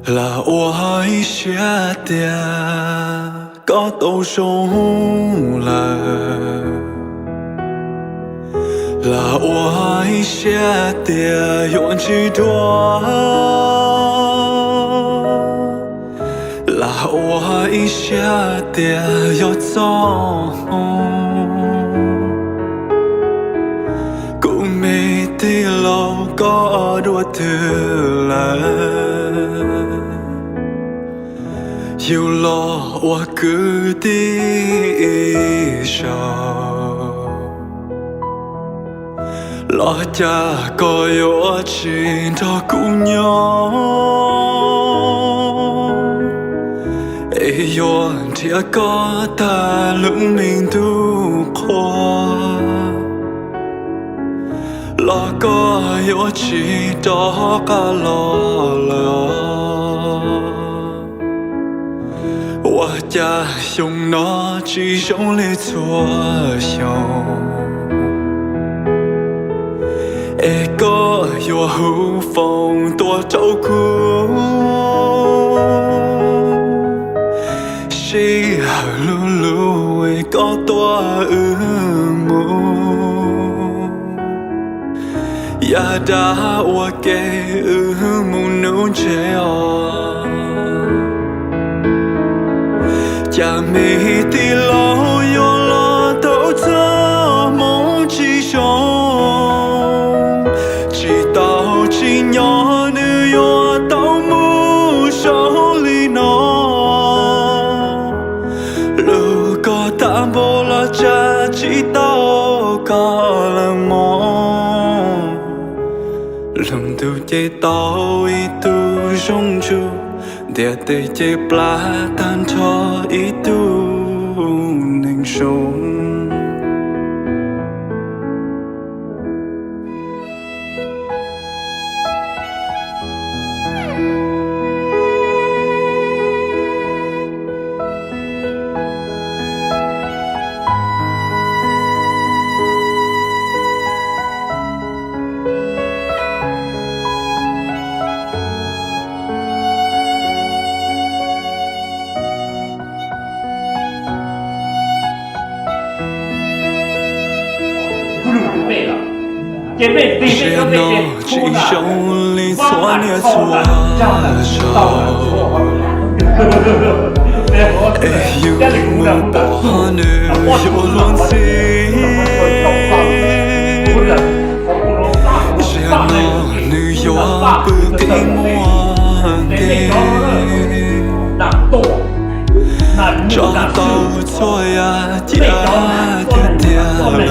là oai xe tia có tàu sông là oai xe tia yon chi đua là oai xe tia yon sông cũng mê tí lâu có đua thứ là yêu lo wa cứ đi sao lo cha có yêu chuyện cho cùng nhau yêu thì có ta lưng mình tu qua lo có yêu chuyện cho cả lo我家用那只用来作用，一个有后风多照顾，谁好路路一个多木，呀da我给木努这样。cha mẹ thì lo yo lo đâu cho mong chỉ sống chỉ tao chỉ nhỏ nữ yo tao mu sao li nó lu có tạm bộ là cha chỉ tao có là mong lòng tu chế tao ý tu sống chu để tay chế plá tan cho ý tu nên sống姐妹弟妹都被chỉ trong lý xóa nhẹ xóa yêu muốn bỏ nữ yêu luôn xin nó nữ yêu bự cái ngoan đi cho tao cho ya tia tia lời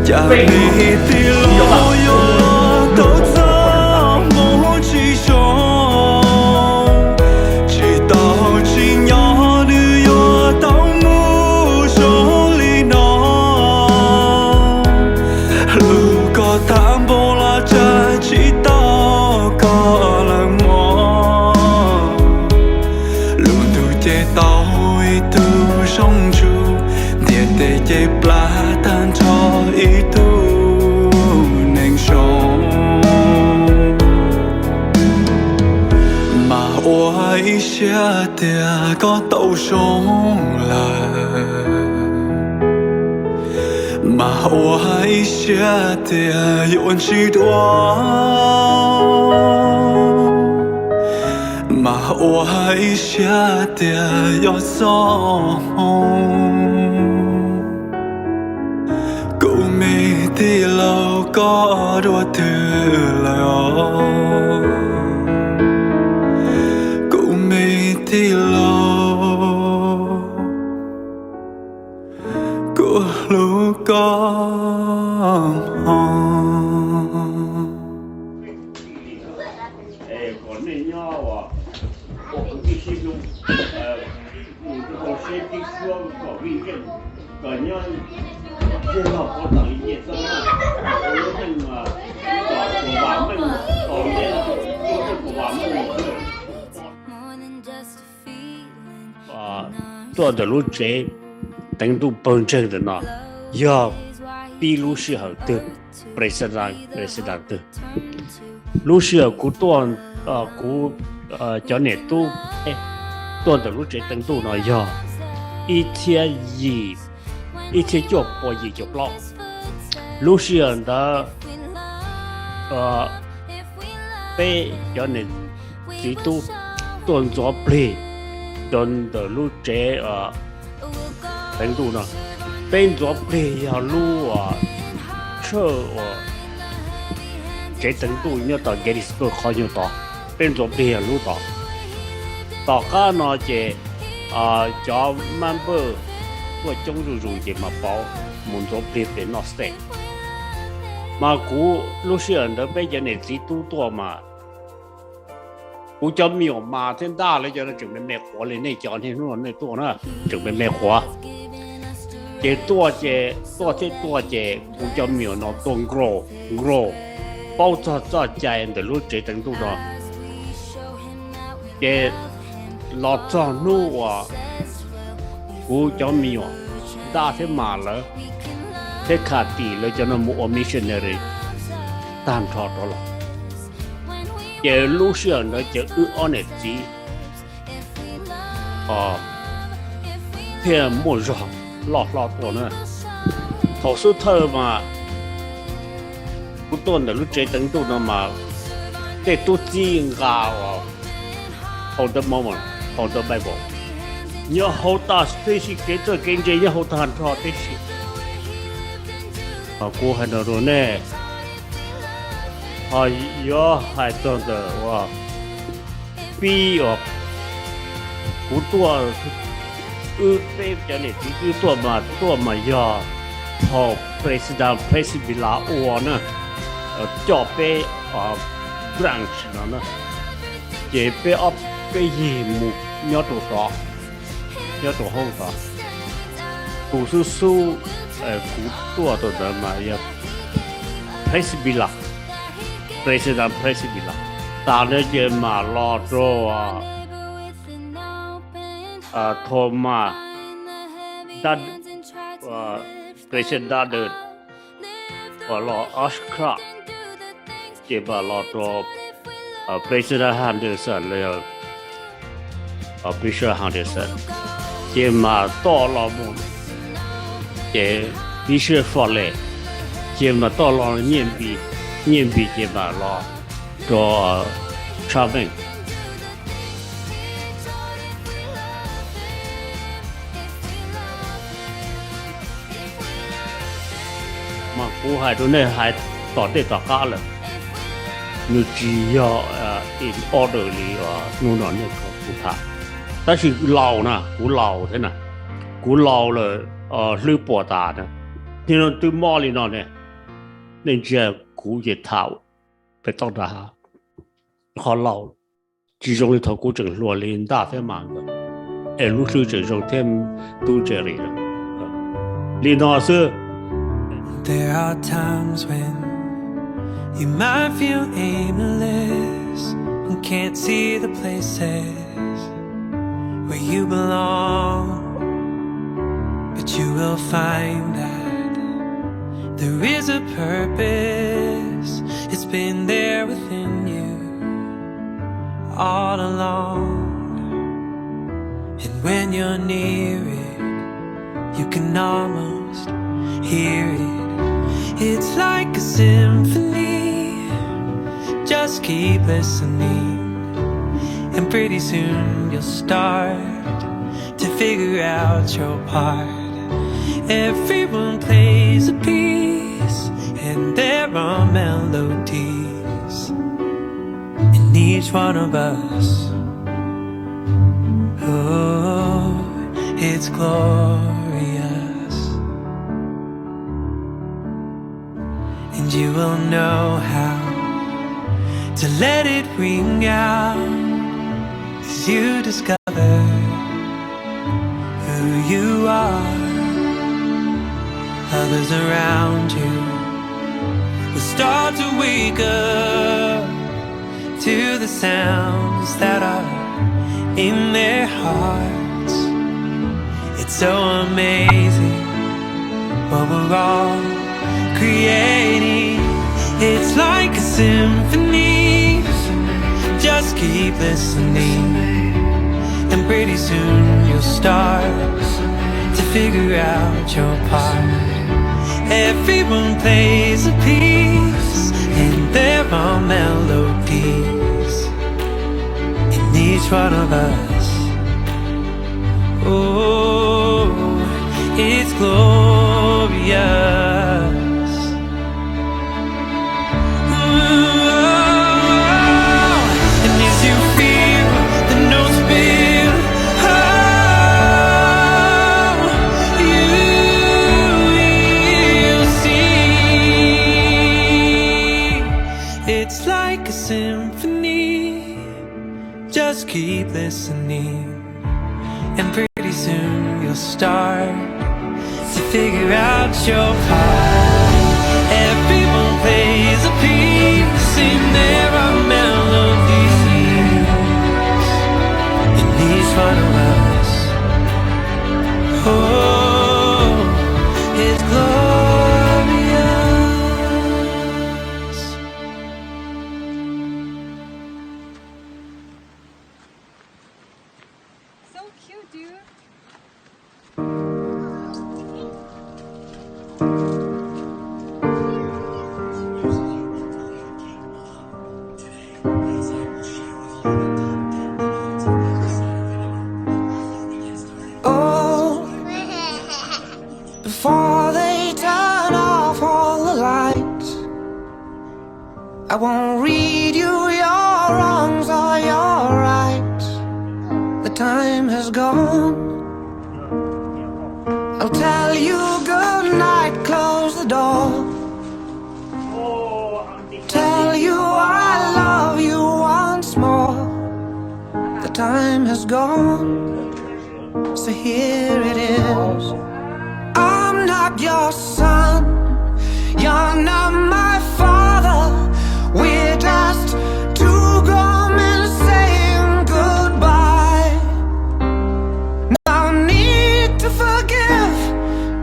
cha mẹ thì lo yo đâu cho mong chỉ sống chỉ tao chỉ nhỏ nữ yo tao mu số li nó lu có tham bộ là cha chỉ tao có là mò lu tu chế tao ý tu sống chu để để chế plá tan cho ý tu nên sống mà oai xe tia có tàu sống mà oai xe tia yon chi đua mà oai xe tia yon sông thì lâu có đua thứ lâu cũng mê thì lâu có lúc có còn này nhau à còn cái gì luôn mình có sẽ đi xuống có vi cái còn nhau chưa học có tầng nhiệt sao mà mình mà của bạn mình còn cái của bạn mình做的路这等都本身的呢，要比路是好的，president的。lúc xưa cú tuần cú cho nên tu tuần từ lúc trẻ từng tu nói giờ ít thiên gì ít thiên chụp bao gì chụp lọ lúc xưa đó bé cho nên chỉ tu tuần gió bể tuần từ lúc trẻ từng tu nói bên gió bể ya lúc chơi cái程度要到幾時個可以到，變咗變路到，大家呢就慢步，我中入嘅嘛包，滿咗變變落色，嘛古路上人都俾人哋知道多嘛，古就苗嘛天大咧就準備咩活咧，你講天嗰啲多呢，準備咩活？這多隻，古就苗呢多 grow。包括在家人的路这程度上，给老早路古叫米大些马了，这卡地了就那么我 missionary 单超到了，给路上呢就honesty 偏莫上老多呢，头是头嘛。多的路这程度的嘛，这都真高好的 moment， 好的 Bible， 你要好大这些给这经济要好大很多这些，过很多人呢，要还真的比不多，对这里几个多嘛要好 president 啦我呢。cho bé branch nó chế bé ấp bé gì một nhớ tổ hông đó cụ su cụ tua tổ đó mà ya president ta nên chế mà lo cho Thomas đã president đã được lo Oscar chỉ bà lo cho President Henderson là Bishop Henderson chỉ mà to lo muốn chỉ Bishop Foley chỉ mà to lo nhiệm bị chỉ mà lo cho Travel mà cú hai đứa này hai tỏ để tỏ cả rồi như chỉ in order li nu nó như cụ thà,但是老呢，古老的呢，古老了六百大呢，你那对毛里那呢，那这古也套，被到达，好老，其中的头古整罗林大非忙的，路是这种天都这里了，林老师。There are times when you might feel aimless and can't see the places where you belong, but you will find that there is a purpose. It's been there within you all along, and when you're near it, you can almost hear it. It's like a symphony. Just keep listening, and pretty soon you'll start to figure out your part. Everyone plays a piece, and there are melodies in each one of us. Oh, it's glorious, and you will know how to let it ring out as you discover who you are. Others around you will start to wake up to the sounds that are in their hearts. It's so amazing what we're all creating. It's like a symphony. keep listening, and pretty soon you'll start to figure out your part. Everyone plays a piece, and there are melodies in each one of us. Oh, it's glorious. It's like a symphony. Just keep listening, and pretty soon you'll start to figure out your part. Everyone plays a piece, and there are melodies in each one of us. Oh, it's glorious. So cute, dude. Oh, before they turn off all the lights, I won't read you your wrongs or your rights. The time has gone. I'll tell you good night, close the door. Tell you I love you once more. The time has gone, so here it is. I'm not your son, you're not my father. We're just two grown men saying goodbye. No need to forgive,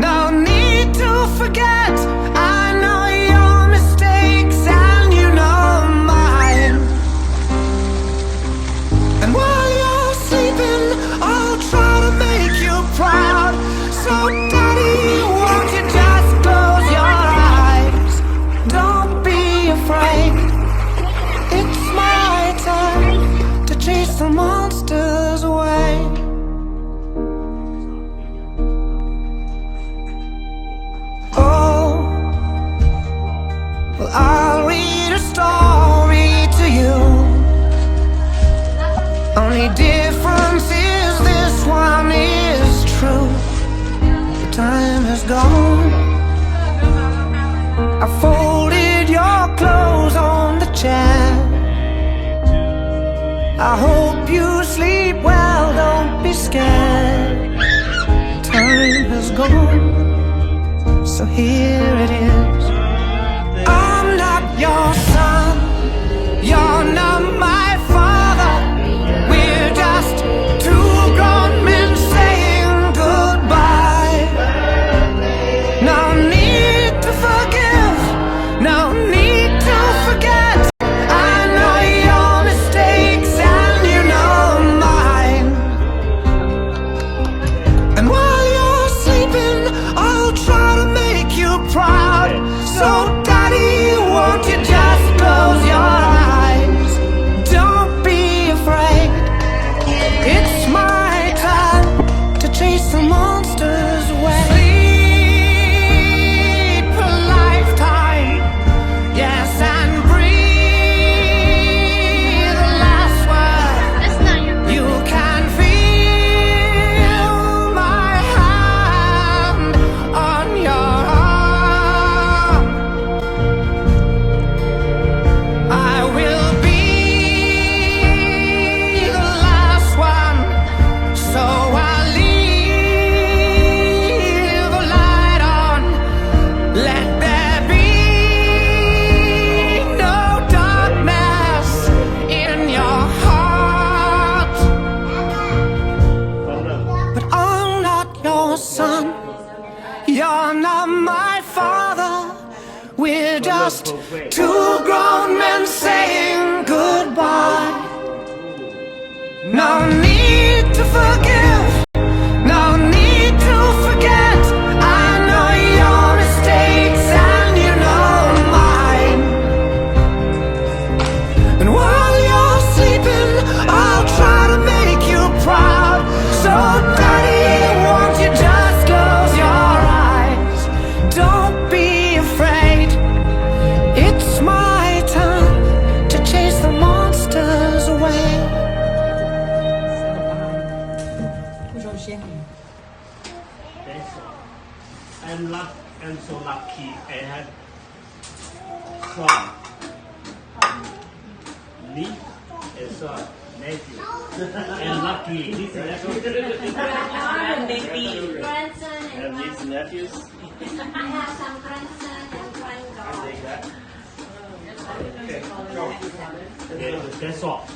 no need to forget. I know your mistakes and you know mine. And while you're sleeping, I'll try to make you proud. So daddy, won't you just close your eyes? Don't be afraid. It's my time to chase the monsters away. Oh, well, I'll read a story to you. Only difference is this one is true. The time has gone. I folded your clothes on the chair. I hope you sleep well, don't be scared. Time has gone, so here it is. I'm not your son, you're not my father. We're just two grown men saying goodbye. No need to forgive, no need to forget. I know your mistakes and you know mine. And while you're sleeping, I'll try to make you proud. So daddy, won't you just close your eyes? Don't be afraid. It's my time to chase the monsters away. Sleep a lifetime, yes, and breathe the last word. You can feel my hand on your arm. I will be the last one, so I'll leave a light on. Let there be no darkness in your heart. But I'm not your son, you're not my father. We're just two grown men saying goodbye. No need to forgive, no need to forget. I know your mistakes and you know mine. And while you're sleeping, I'll try to make you proud. So daddy, won't you just close your eyes? Don't be afraid. It's my time to chase the monsters away. I'm so lucky I had son, niece, and son, nephew. And lucky niece and nephew. Grandson And and niece and nephews. I have some grandson and granddaughter. Okay, that's all.